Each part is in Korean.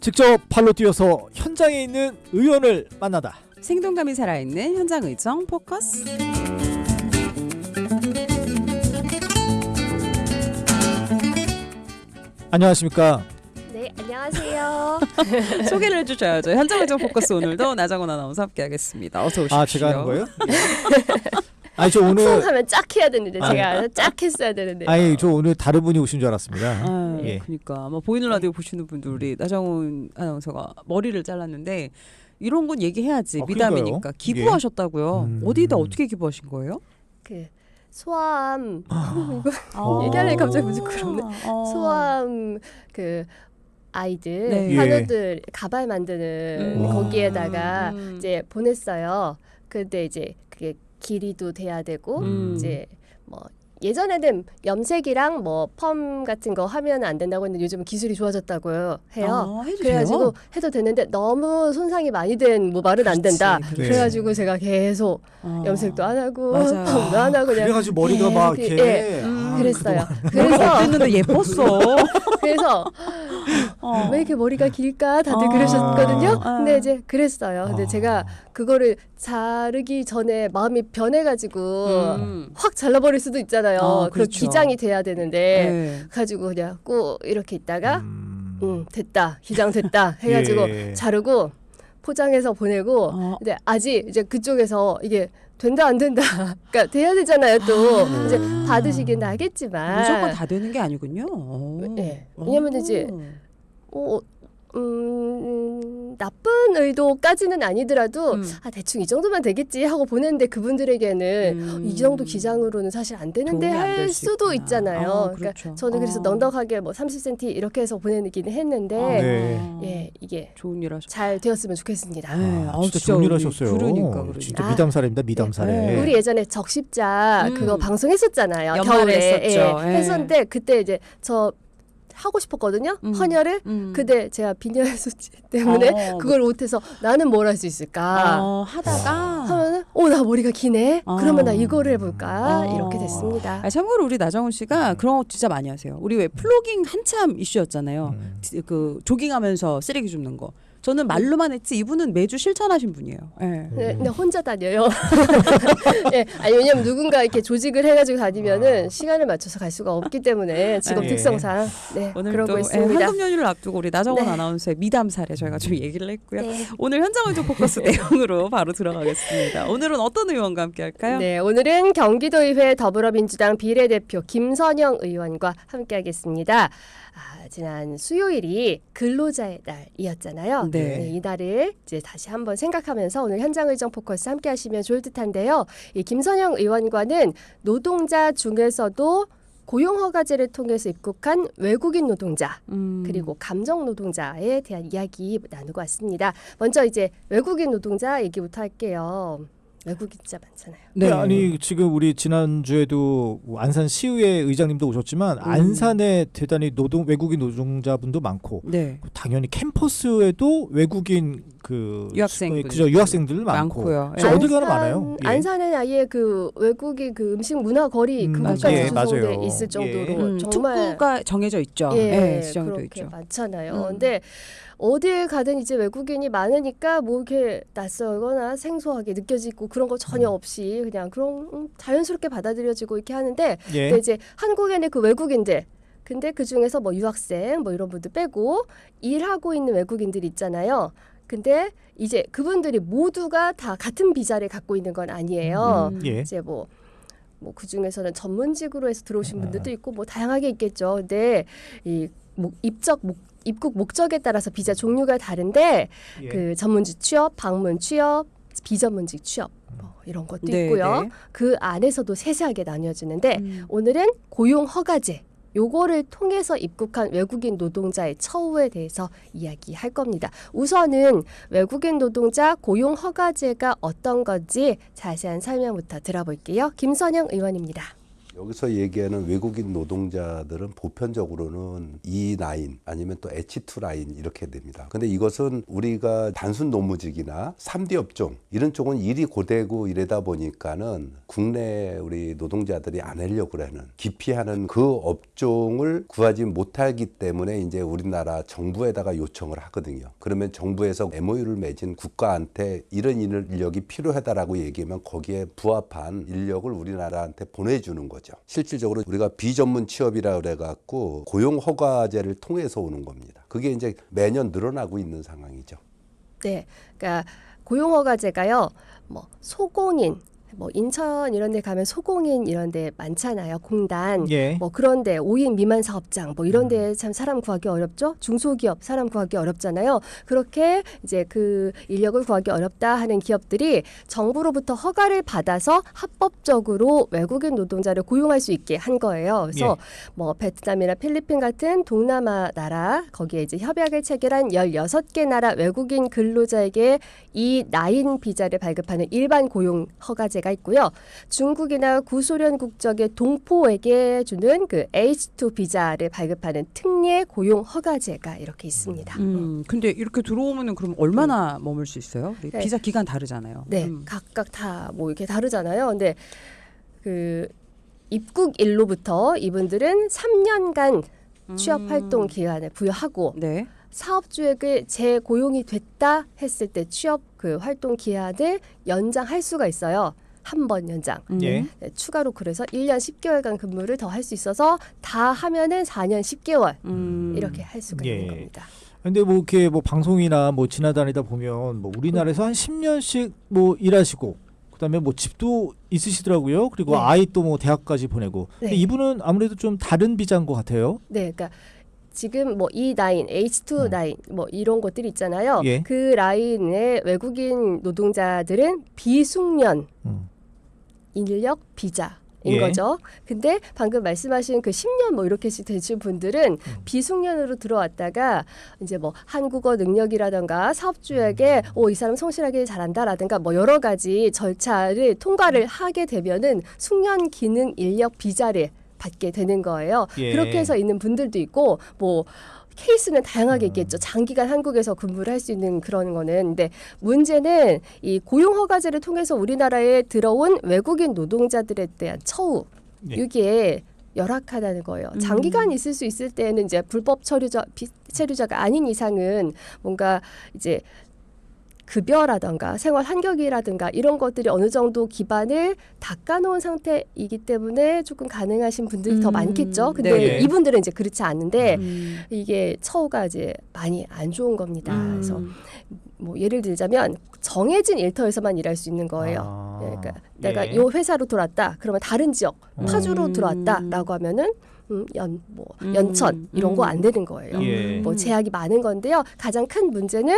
직접 발로 뛰어서 현장에 있는 의원을 만나다. 생동감이 살아있는 현장 의정 포커스. 안녕하십니까. 네, 안녕하세요. 소개를 해주셔야죠. 현장 의정 포커스 오늘도 나정원 아나운서 함께하겠습니다. 어서 오십시오. 아, 제가 하는 거예요? 아니, 저 오늘 하면 짝 해야 되는데 제가 짝 했어야 되는데. 아니, 저 오늘 다른 분이 오신 줄 알았습니다. 아, 예. 그러니까 아마 보이는 라디오 보시는 분들 우리 나정원 아나운서가 머리를 잘랐는데 이런 건 얘기해야지. 아, 미담이니까. 그러니까요. 기부하셨다고요. 어디다 어떻게 기부하신 거예요? 그 소아암 아. 얘기하려니 갑자기 부끄럽네. 아. 소아암 그 아이들 네. 환우들 가발 만드는 거기에다가 음. 이제 보냈어요. 근데 이제 그게 길이도 돼야 되고 이제 뭐 예전에는 염색이랑 뭐 펌 같은 거 하면 안 된다고 했는데 요즘은 기술이 좋아졌다고 해요. 해도 그래가지고 돼요? 해도 되는데 너무 손상이 많이 된 뭐 말은 안 된다. 그렇지, 네. 그래가지고 제가 계속 아. 염색도 안 하고 맞아요. 펌도 안 하고 그냥 그래가지고 머리가 막 계속 이렇게 그랬어요. 머리가 어땠는데 예뻤어. 그래서 왜 이렇게 머리가 길까 다들 그러셨거든요. 근데 이제 그랬어요. 근데 제가 그거를 자르기 전에 마음이 변해가지고 확 잘라버릴 수도 있잖아요. 그 그렇죠. 기장이 돼야 되는데 네. 가지고 그냥 꼭 이렇게 있다가 됐다 기장 됐다 해가지고 예. 자르고 포장해서 보내고 근데 아직 이제 그쪽에서 이게 된다 안 된다 그러니까 돼야 되잖아요 또 이제 받으시긴 하겠지만 무조건 다 되는 게 아니군요. 네. 왜냐면 이제 나쁜 의도까지는 아니더라도 대충 이 정도만 되겠지 하고 보냈는데 그분들에게는 이 정도 기장으로는 사실 안 되는데 도움이 안될 할 수 수도 있구나. 있잖아요. 그렇죠. 그러니까 저는 그래서 넉넉하게 뭐 30cm 이렇게 해서 보내기는 했는데 네. 예 이게 좋은 일 하셨. 잘 되었으면 좋겠습니다. 네. 진짜 좋은 일 우리 하셨어요. 그러니까. 진짜 미담사례입니다. 미담사례. 우리 예전에 적십자 그거 방송했었잖아요. 연말에 겨울에 했었죠. 예. 했었는데 그때 이제 저 하고 싶었거든요. 헌혈을. 근데 제가 빈혈 수치 때문에 그걸 못해서 나는 뭘 할 수 있을까 하다가 하면은 나 머리가 기네. 그러면 나 이거를 해볼까 이렇게 됐습니다. 참고로 우리 나정훈 씨가 그런 거 진짜 많이 하세요. 우리 왜 플로깅 한참 이슈였잖아요. 그 조깅하면서 쓰레기 줍는 거. 저는 말로만 했지 이분은 매주 실천하신 분이에요. 네. 근데 혼자 다녀요. 네, 아니 왜냐면 누군가 이렇게 조직을 해가지고 다니면은 시간을 맞춰서 갈 수가 없기 때문에 직업 네. 특성상 오늘 그러고 또 있습니다. 황금 연휴를 앞두고 우리 나정원 네. 아나운서의 미담 사례 저희가 좀 얘기를 했고요. 네. 오늘 현장 의정 포커스 내용으로 바로 들어가겠습니다. 오늘은 어떤 의원과 함께할까요? 네, 오늘은 경기도의회 더불어민주당 비례대표 김선영 의원과 함께하겠습니다. 지난 수요일이 근로자의 날이었잖아요. 네. 이 날을 이제 다시 한번 생각하면서 오늘 현장 의정 포커스 함께하시면 좋을 듯한데요. 이 김선영 의원과는 노동자 중에서도 고용허가제를 통해서 입국한 외국인 노동자 그리고 감정 노동자에 대한 이야기 나누고 왔습니다. 먼저 이제 외국인 노동자 얘기부터 할게요. 외국인 진짜 많잖아요. 네. 아니 지금 우리 지난주에도 안산 시의회 의장님도 오셨지만 안산에 대단히 외국인 노동자분도 많고 네. 당연히 캠퍼스에도 외국인 유학생들 많고요. 그래서 어딜 가나 많아요. 예. 안산에 아예 그 외국인 그 음식 문화 거리 그것까지 맞아요. 조성돼 맞아요. 있을 정도로 정말 특구가 정해져 있죠. 지정도 그렇게 있죠. 많잖아요. 근데 어딜 가든 이제 외국인이 많으니까 뭐 이렇게 낯설거나 생소하게 느껴지고 그런 거 전혀 없이 그냥 그런 자연스럽게 받아들여지고 이렇게 하는데 근데 이제 한국에는 그 외국인들 근데 그 중에서 뭐 유학생 뭐 이런 분들 빼고 일하고 있는 외국인들 있잖아요. 근데 이제 그분들이 모두가 다 같은 비자를 갖고 있는 건 아니에요. 이제 뭐 그 중에서는 전문직으로 해서 들어오신 분들도 있고 뭐 다양하게 있겠죠. 근데 이 입국 목적에 따라서 비자 종류가 다른데 그 전문직 취업, 방문 취업, 비전문직 취업 뭐 이런 것도 있고요. 그 안에서도 세세하게 나뉘어지는데 오늘은 고용 허가제 요거를 통해서 입국한 외국인 노동자의 처우에 대해서 이야기할 겁니다. 우선은 외국인 노동자 고용 허가제가 어떤 건지 자세한 설명부터 들어볼게요. 김선영 의원입니다. 여기서 얘기하는 외국인 노동자들은 보편적으로는 E9 아니면 또 H2 라인 이렇게 됩니다. 근데 이것은 우리가 단순 노무직이나 3D 업종 이런 쪽은 일이 고되고 이러다 보니까는 국내 우리 노동자들이 안 하려고 하는 기피하는 그 업종을 구하지 못하기 때문에 이제 우리나라 정부에다가 요청을 하거든요. 그러면 정부에서 MOU를 맺은 국가한테 이런 인력이 필요하다라고 얘기하면 거기에 부합한 인력을 우리나라한테 보내주는 거죠. 실질적으로 우리가 비전문 취업이라 그래갖고 고용 허가제를 통해서 오는 겁니다. 그게 이제 매년 늘어나고 있는 상황이죠. 네, 그러니까 고용허가제가요. 뭐 소공인, 뭐 인천 이런 데 가면 소공인 이런 데 많잖아요. 공단. 예. 뭐 그런데 5인 미만 사업장 뭐 이런 데 참 사람 구하기 어렵죠. 중소기업 사람 구하기 어렵잖아요. 그렇게 이제 그 인력을 구하기 어렵다 하는 기업들이 정부로부터 허가를 받아서 합법적으로 외국인 노동자를 고용할 수 있게 한 거예요. 그래서 뭐 베트남이나 필리핀 같은 동남아 나라 거기에 이제 협약을 체결한 16개 나라 외국인 근로자에게 이 나인 비자를 발급하는 일반 고용 허가제가 있고요. 중국이나 구소련 국적의 동포에게 주는 그 H2 비자를 발급하는 특례 고용 허가제가 이렇게 있습니다. 근데 이렇게 들어오면은 그럼 얼마나 머물 수 있어요? 네. 비자 기간 다르잖아요. 네, 각각 다 뭐 이렇게 다르잖아요. 근데 그 입국일로부터 이분들은 3년간 취업 활동 기간을 부여하고 네. 사업주에게 재고용이 됐다 했을 때 취업 그 활동 기한을 연장할 수가 있어요. 한 번 연장. 예. 네, 추가로 그래서 1년 10개월간 근무를 더 할 수 있어서 다 하면은 4년 10개월 이렇게 할 수가 예. 있는 겁니다. 근데 뭐 이렇게 뭐 방송이나 뭐 지나다니다 보면 뭐 우리나라에서 한 10년씩 뭐 일하시고 그다음에 뭐 집도 있으시더라고요. 그리고 네. 아이 또 뭐 대학까지 보내고. 네. 근데 이분은 아무래도 좀 다른 비자인 것 같아요. 네, 그러니까 지금 뭐 E9, H2 라인 뭐 이런 것들이 있잖아요. 예. 그 라인의 외국인 노동자들은 비숙련 인력 비자인 예. 거죠. 근데 방금 말씀하신 그 10년 뭐 이렇게씩 되신 분들은 비숙련으로 들어왔다가 이제 뭐 한국어 능력이라든가 사업주에게 이 사람 성실하게 잘한다라든가 뭐 여러 가지 절차를 통과를 하게 되면은 숙련 기능 인력 비자를 받게 되는 거예요. 예. 그렇게 해서 있는 분들도 있고 뭐 케이스는 다양하게 있겠죠. 장기간 한국에서 근무를 할 수 있는 그런 거는. 근데 문제는 이 고용허가제를 통해서 우리나라에 들어온 외국인 노동자들에 대한 처우. 예. 이게 열악하다는 거예요. 장기간 있을 수 있을 때는 이제 불법 체류자가 아닌 이상은 뭔가 이제 급여라든가 생활 환경이라든가 이런 것들이 어느 정도 기반을 닦아놓은 상태이기 때문에 조금 가능하신 분들이 더 많겠죠. 근데 네. 이분들은 이제 그렇지 않은데 이게 처우가 이제 많이 안 좋은 겁니다. 그래서 뭐 예를 들자면 정해진 일터에서만 일할 수 있는 거예요. 아, 그러니까 내가 예. 이 회사로 들어왔다. 그러면 다른 지역 파주로 들어왔다라고 하면은 연천 이런 거 안 되는 거예요. 예. 뭐 제약이 많은 건데요. 가장 큰 문제는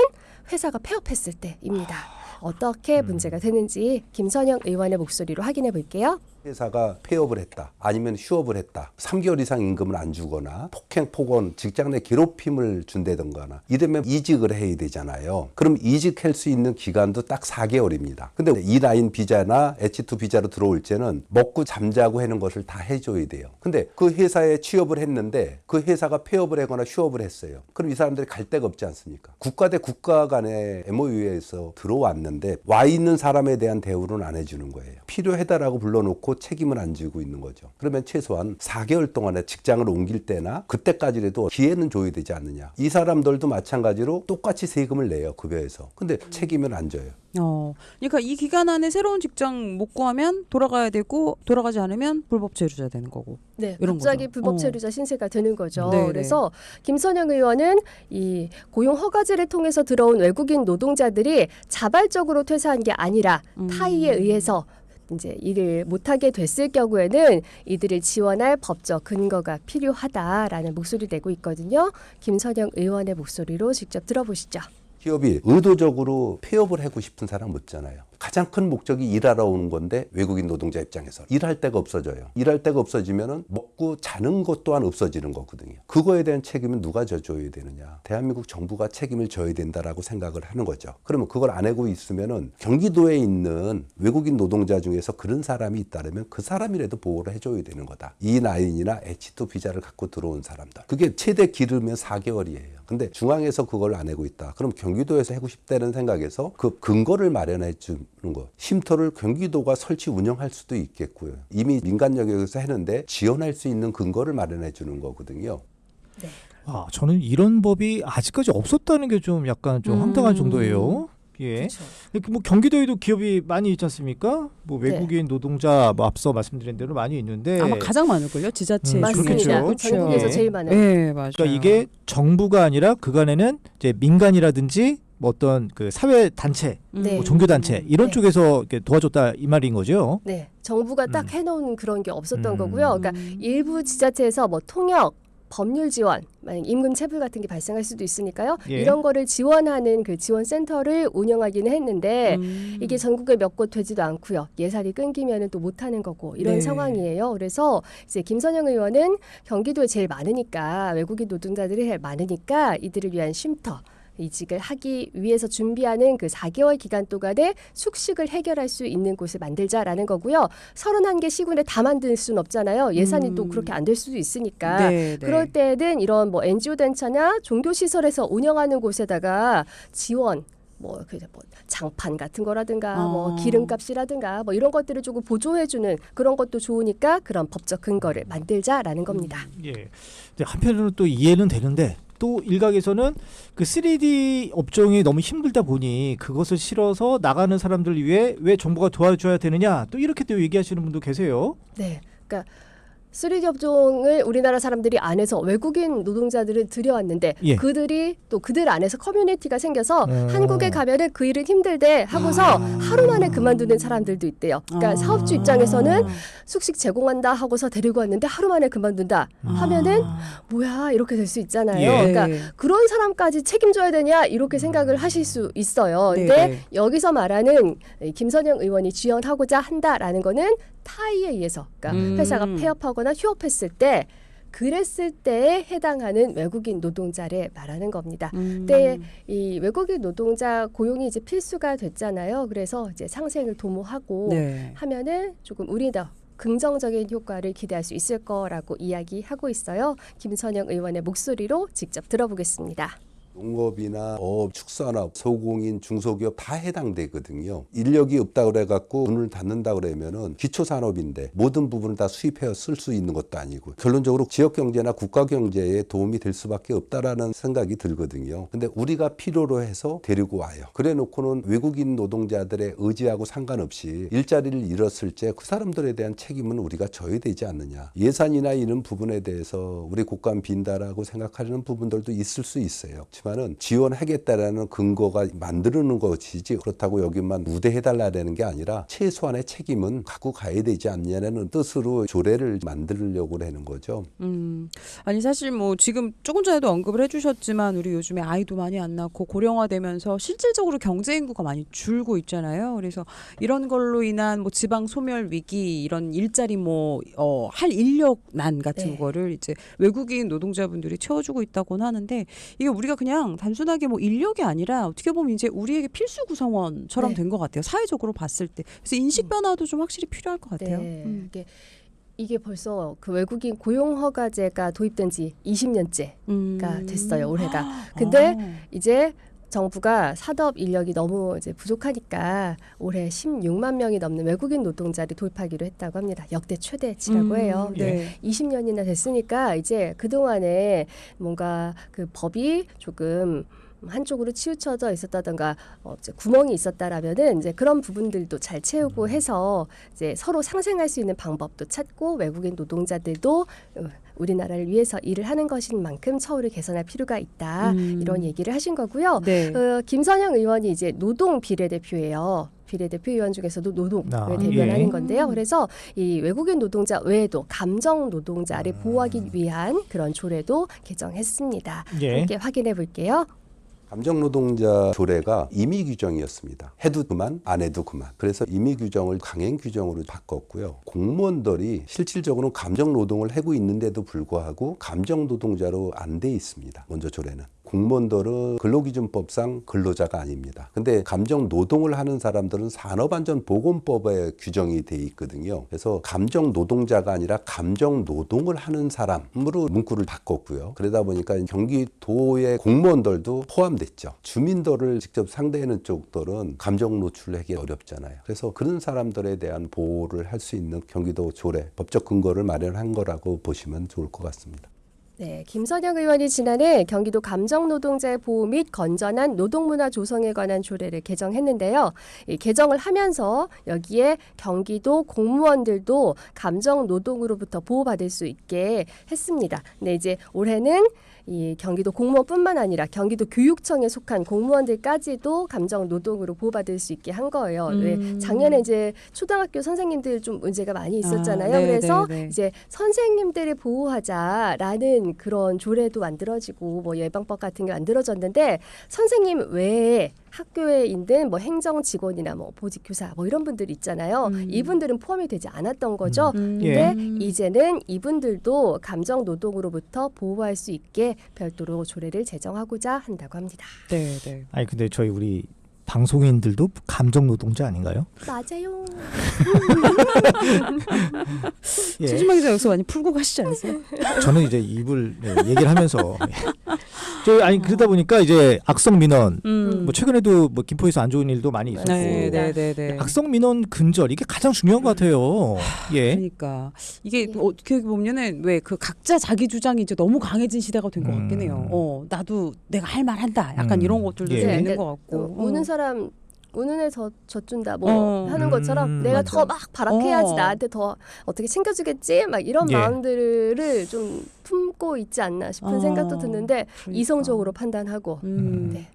회사가 폐업했을 때입니다. 어떻게 문제가 되는지 김선영 의원의 목소리로 확인해 볼게요. 회사가 폐업을 했다 아니면 휴업을 했다 3개월 이상 임금을 안 주거나 폭행 폭언 직장 내 괴롭힘을 준다든가 이러면 이직을 해야 되잖아요. 그럼 이직할 수 있는 기간도 딱 4개월입니다. 근데 E9 비자나 H2 비자로 들어올 때는 먹고 잠자고 하는 것을 다 해줘야 돼요. 근데 그 회사에 취업을 했는데 그 회사가 폐업을 하거나 휴업을 했어요. 그럼 이 사람들이 갈 데가 없지 않습니까? 국가 대 국가 간의 MOU에서 들어왔는데 와 있는 사람에 대한 대우는 안 해주는 거예요. 필요하다라고 불러놓고 책임을 안 지고 있는 거죠. 그러면 최소한 4개월 동안에 직장을 옮길 때나 그때까지라도 기회는 줘야 되지 않느냐. 이 사람들도 마찬가지로 똑같이 세금을 내요. 급여에서. 근데 책임을 안 져요. 그러니까 이 기간 안에 새로운 직장 못 구하면 돌아가야 되고 돌아가지 않으면 불법 체류자 되는 거고. 네, 이런 갑자기 거죠. 불법 체류자 신세가 되는 거죠. 네네. 그래서 김선영 의원은 이 고용 허가제를 통해서 들어온 외국인 노동자들이 자발적으로 퇴사한 게 아니라 타의에 의해서 이제 일을 못하게 됐을 경우에는 이들을 지원할 법적 근거가 필요하다라는 목소리를 내고 있거든요. 김선영 의원의 목소리로 직접 들어보시죠. 기업이 의도적으로 폐업을 하고 싶은 사람 없잖아요. 가장 큰 목적이 일하러 오는 건데 외국인 노동자 입장에서 일할 데가 없어져요. 일할 데가 없어지면은 먹고 자는 것 또한 없어지는 거거든요. 그거에 대한 책임은 누가 져줘야 되느냐? 대한민국 정부가 책임을 져야 된다라고 생각을 하는 거죠. 그러면 그걸 안 하고 있으면은 경기도에 있는 외국인 노동자 중에서 그런 사람이 있다면 그 사람이라도 보호를 해줘야 되는 거다. E9이나 H2 비자를 갖고 들어온 사람들. 그게 최대 길으면 4개월이에요. 근데 중앙에서 그걸 안 하고 있다. 그럼 경기도에서 하고 싶다는 생각에서 그 근거를 마련해 주는 거. 쉼터를 경기도가 설치 운영할 수도 있겠고요. 이미 민간 영역에서 했는데 지원할 수 있는 근거를 마련해 주는 거거든요. 네. 아, 저는 이런 법이 아직까지 없었다는 게 좀 약간 좀 황당한 정도예요. 예. 그렇죠. 근데 뭐 경기도에도 기업이 많이 있지 않습니까? 뭐 외국인 노동자 뭐 앞서 말씀드린 대로 많이 있는데 아마 가장 많을걸요. 지자체 맞습니다. 그렇겠죠. 전국에서 예. 제일 많아요. 네, 맞아요. 그러니까 이게 정부가 아니라 그간에는 이제 민간이라든지 뭐 어떤 그 사회 단체, 네. 뭐 종교 단체 이런 네. 쪽에서 이렇게 도와줬다 이 말인 거죠. 네, 정부가 딱 해놓은 그런 게 없었던 음. 거고요. 그러니까 일부 지자체에서 뭐 통역, 법률 지원, 만약 임금 체불 같은 게 발생할 수도 있으니까요. 예. 이런 거를 지원하는 그 지원 센터를 운영하기는 했는데 이게 전국에 몇 곳 되지도 않고요. 예산이 끊기면은 또 못 하는 거고 이런 네. 상황이에요. 그래서 이제 김선영 의원은 경기도에 제일 많으니까 외국인 노동자들이 제일 많으니까 이들을 위한 쉼터 이직을 하기 위해서 준비하는 그 4개월 기간 동안에 숙식을 해결할 수 있는 곳을 만들자라는 거고요. 31개 시군에 다 만들 수는 없잖아요. 예산이 또 그렇게 안 될 수도 있으니까. 네, 네. 그럴 때는 이런 뭐 NGO 단체나 종교 시설에서 운영하는 곳에다가 지원 뭐 장판 같은 거라든가 뭐 기름값이라든가 뭐 이런 것들을 조금 보조해주는 그런 것도 좋으니까 그런 법적 근거를 만들자라는 겁니다. 예. 근데 한편으로는 또 이해는 되는데 또 일각에서는 그 3D 업종이 너무 힘들다 보니 그것을 실어서 나가는 사람들을 위해 왜 정부가 도와줘야 되느냐 또 이렇게 또 얘기하시는 분도 계세요. 네, 그러니까 3D 업종을 우리나라 사람들이 안에서 외국인 노동자들을 들여왔는데 예. 그들이 또 그들 안에서 커뮤니티가 생겨서 한국에 가면은 그 일은 힘들대 하고서 하루 만에 그만두는 사람들도 있대요. 그러니까 사업주 입장에서는 숙식 제공한다 하고서 데리고 왔는데 하루 만에 그만둔다 하면은 뭐야 이렇게 될 수 있잖아요. 예. 그러니까 그런 사람까지 책임져야 되냐 이렇게 생각을 하실 수 있어요. 근데 네, 네. 여기서 말하는 김선영 의원이 지원하고자 한다라는 거는 타의에 의해서 그러니까 회사가 폐업하거나 휴업했을 때 그랬을 때에 해당하는 외국인 노동자를 말하는 겁니다. 그때 이 외국인 노동자 고용이 이제 필수가 됐잖아요. 그래서 이제 상생을 도모하고 네. 하면은 조금 우리도 긍정적인 효과를 기대할 수 있을 거라고 이야기하고 있어요. 김선영 의원의 목소리로 직접 들어보겠습니다. 농업이나 어업, 축산업, 소공인, 중소기업 다 해당되거든요. 인력이 없다 그래갖고 문을 닫는다 그러면은 기초산업인데 모든 부분을 다 수입해 쓸 수 있는 것도 아니고 결론적으로 지역경제나 국가경제에 도움이 될 수밖에 없다라는 생각이 들거든요. 근데 우리가 필요로 해서 데리고 와요. 그래 놓고는 외국인 노동자들의 의지하고 상관없이 일자리를 잃었을 때 그 사람들에 대한 책임은 우리가 져야 되지 않느냐. 예산이나 이런 부분에 대해서 우리 국감 빈다라고 생각하는 부분들도 있을 수 있어요. 하지만은 지원하겠다라는 근거가 만드는 것이지 그렇다고 여기만 우대해달라는 게 아니라 최소한의 책임은 갖고 가야 되지 않냐는 뜻으로 조례를 만들려고 하는 거죠. 아니 사실 뭐 지금 조금 전에도 언급을 해주셨지만 우리 요즘에 아이도 많이 안 낳고 고령화되면서 실질적으로 경제 인구가 많이 줄고 있잖아요. 그래서 이런 걸로 인한 뭐 지방 소멸 위기 이런 일자리 뭐 할 인력난 같은 네. 거를 이제 외국인 노동자분들이 채워주고 있다고는 하는데 이게 우리가 그냥 단순하게 뭐 인력이 아니라 어떻게 보면 이제 우리에게 필수 구성원처럼 네. 된 것 같아요. 사회적으로 봤을 때. 그래서 인식 변화도 좀 확실히 필요할 것 같아요. 네. 이게 벌써 그 외국인 고용 허가제가 도입된 지 20년째가 됐어요. 올해가. 근데 이제 정부가 사업 인력이 너무 이제 부족하니까 올해 16만 명이 넘는 외국인 노동자를 도입하기로 했다고 합니다. 역대 최대치라고 해요. 네. 20년이나 됐으니까 이제 그동안에 뭔가 그 법이 조금 한쪽으로 치우쳐져 있었다던가 이제 구멍이 있었다라면은 이제 그런 부분들도 잘 채우고 해서 이제 서로 상생할 수 있는 방법도 찾고 외국인 노동자들도 우리나라를 위해서 일을 하는 것인 만큼 처우를 개선할 필요가 있다 이런 얘기를 하신 거고요. 네. 김선영 의원이 이제 노동 비례대표예요. 비례대표 의원 중에서도 노동을 아, 대변하는 예. 건데요. 그래서 이 외국인 노동자 외에도 감정 노동자를 보호하기 위한 그런 조례도 개정했습니다. 예. 함께 확인해 볼게요. 감정노동자 조례가 임의 규정이었습니다. 해도 그만, 안 해도 그만. 그래서 임의 규정을 강행 규정으로 바꿨고요. 공무원들이 실질적으로 감정노동을 하고 있는데도 불구하고 감정노동자로 안 돼 있습니다. 먼저 조례는. 공무원들은 근로기준법상 근로자가 아닙니다. 근데 감정노동을 하는 사람들은 산업안전보건법에 규정이 돼 있거든요. 그래서 감정노동자가 아니라 감정노동을 하는 사람으로 문구를 바꿨고요. 그러다 보니까 경기도의 공무원들도 포함됐죠. 주민들을 직접 상대하는 쪽들은 감정 노출하기 어렵잖아요. 그래서 그런 사람들에 대한 보호를 할 수 있는 경기도 조례, 법적 근거를 마련한 거라고 보시면 좋을 것 같습니다. 네, 김선영 의원이 지난해 경기도 감정노동자의 보호 및 건전한 노동문화 조성에 관한 조례를 개정했는데요. 이 개정을 하면서 여기에 경기도 공무원들도 감정노동으로부터 보호받을 수 있게 했습니다. 네, 이제 올해는 이 경기도 공무원뿐만 아니라 경기도 교육청에 속한 공무원들까지도 감정 노동으로 보호받을 수 있게 한 거예요. 왜 작년에 이제 초등학교 선생님들 좀 문제가 많이 있었잖아요. 네, 그래서 네, 네. 이제 선생님들을 보호하자라는 그런 조례도 만들어지고 뭐 예방법 같은 게 만들어졌는데 선생님 외에 학교에 있는 뭐 행정 직원이나 뭐 보직 교사 뭐 이런 분들 있잖아요. 이분들은 포함이 되지 않았던 거죠. 근데 이제는 이분들도 감정 노동으로부터 보호할 수 있게 별도로 조례를 제정하고자 한다고 합니다. 네, 네. 아니 근데 저희 우리 방송인들도 감정 노동자 아닌가요? 맞아요. 예. 최진만 기자 여기서 많이 풀고 가시지 않으세요? 저는 이제 입을 얘기를 하면서 저 아니 그러다 보니까 이제 악성 민원 뭐 최근에도 뭐 김포에서 안 좋은 일도 많이 있었고 네, 네, 네, 네. 악성 민원 근절 이게 가장 중요한 것 같아요. 예. 그러니까 이게 예. 어떻게 보면은 왜 그 각자 자기 주장이 이제 너무 강해진 시대가 된 것 같긴 해요. 나도 내가 할 말 한다. 약간 이런 것들도 예. 좀 네, 있는 네. 것 같고. 우는 사람 우는 애 젖준다 뭐 하는 것처럼 내가 맞아. 더 막 발악해야지 나한테 더 어떻게 챙겨주겠지 막 이런 예. 마음들을 좀 품고 있지 않나 싶은 생각도 드는데 그러니까. 이성적으로 판단하고 네.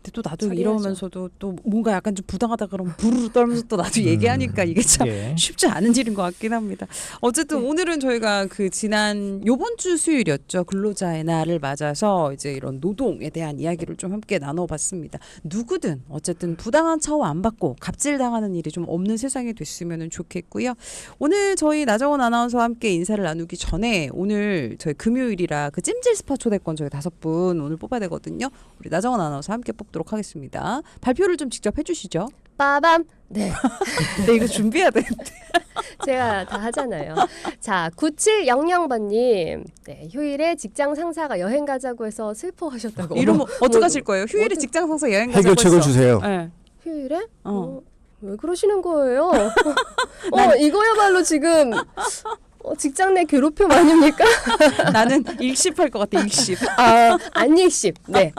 근데 또 나도 처리하죠. 이러면서도 또 뭔가 약간 좀 부당하다 그러면 부르르 떨면서 또 나도 얘기하니까 이게 참 예. 쉽지 않은 일인 것 같긴 합니다. 어쨌든 오늘은 저희가 그 지난 요번 주 수요일이었죠. 근로자의 날을 맞아서 이제 이런 노동에 대한 이야기를 좀 함께 나눠봤습니다. 누구든 어쨌든 부당한 처우 안 받고 갑질당하는 일이 좀 없는 세상이 됐으면 좋겠고요. 오늘 저희 나정원 아나운서와 함께 인사를 나누기 전에 오늘 저희 금요일이라 그 찜질 스파 초대권 저희 5분 오늘 뽑아야 되거든요. 우리 나정원 아나운서 함께 뽑도록 하겠습니다. 발표를 좀 직접 해주시죠. 빠밤. 네. 네, 이거 준비해야 돼. 제가 다 하잖아요. 자, 9700번님. 네, 휴일에 직장 상사가 여행 가자고 해서 슬퍼하셨다고. 이러면 어떡하실 뭐, 거예요? 휴일에 어떡- 직장 상사 여행 가자고 해결책을 했어. 주세요. 네. 휴일에? 어. 왜 그러시는 거예요? 이거야말로 지금 직장 내 괴롭힘 아닙니까? 나는 일십할 것 같아. 일십. 안일십. 네.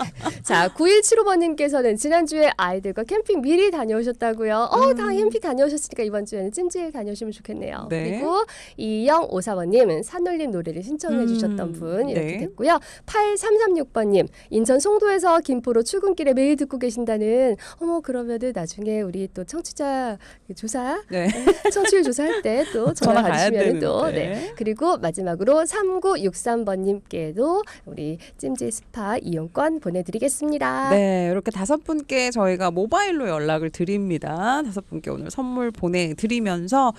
자, 9175번님께서는 지난주에 아이들과 캠핑 미리 다녀오셨다고요. 다 캠핑 다녀오셨으니까 이번 주에는 찜질 다녀오시면 좋겠네요. 네. 그리고 2054번님은 산울림 노래를 신청해 주셨던 분 이렇게 네. 됐고요. 8336번님 인천 송도에서 김포로 출근길에 매일 듣고 계신다는 그러면은 나중에 우리 또 청취자 조사 네. 청취율 조사할 때 또 전화 전화 가야 받으시면 또 되는데. 네. 그리고 마지막으로 3963번님께도 우리 찜질 스파 이용권 보내드리겠습니다. 네, 이렇게 5분께 저희가 모바일로 연락을 드립니다. 5분께 오늘 선물 보내드리면서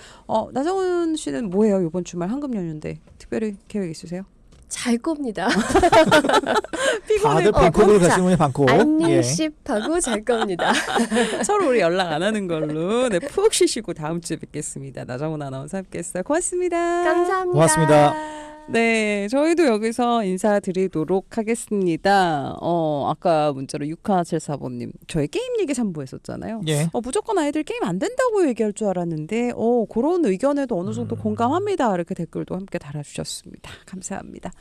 나정훈 씨는 뭐예요? 이번 주말 황금 연휴인데 특별히 계획 있으세요? 잘 겁니다. 피곤해. 다들 방콕을 자, 가시는 분이 방콕. 예. 안녕십하고 잘 겁니다. 서로 우리 연락 안 하는 걸로 네, 푹 쉬시고 다음 주에 뵙겠습니다. 나정훈 아나운서 함께했어요. 고맙습니다. 감사합니다. 고맙습니다. 네, 저희도 여기서 인사드리도록 하겠습니다. 아까 문자로 6474번님, 저희 게임 얘기 3부 했었잖아요. 예. 무조건 아이들 게임 안 된다고 얘기할 줄 알았는데, 그런 의견에도 어느 정도 공감합니다. 이렇게 댓글도 함께 달아주셨습니다. 감사합니다.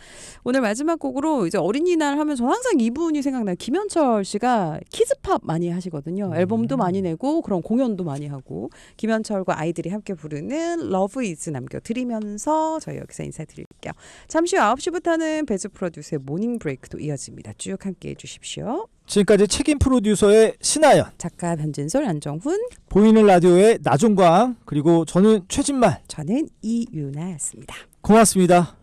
오늘 마지막 곡으로 이제 어린이날 하면 저는 항상 이분이 생각나요. 김현철 씨가 키즈팝 많이 하시거든요. 앨범도 많이 내고 그런 공연도 많이 하고 김현철과 아이들이 함께 부르는 Love Is 남겨드리면서 저희 여기서 인사드릴게요. 잠시 후 9시부터는 배즈 프로듀스의 모닝 브레이크도 이어집니다. 쭉 함께해 주십시오. 지금까지 책임 프로듀서의 신하연, 작가 변진솔, 안정훈, 보이는 라디오의 나종광, 그리고 저는 최진만. 저는 이유나였습니다. 고맙습니다.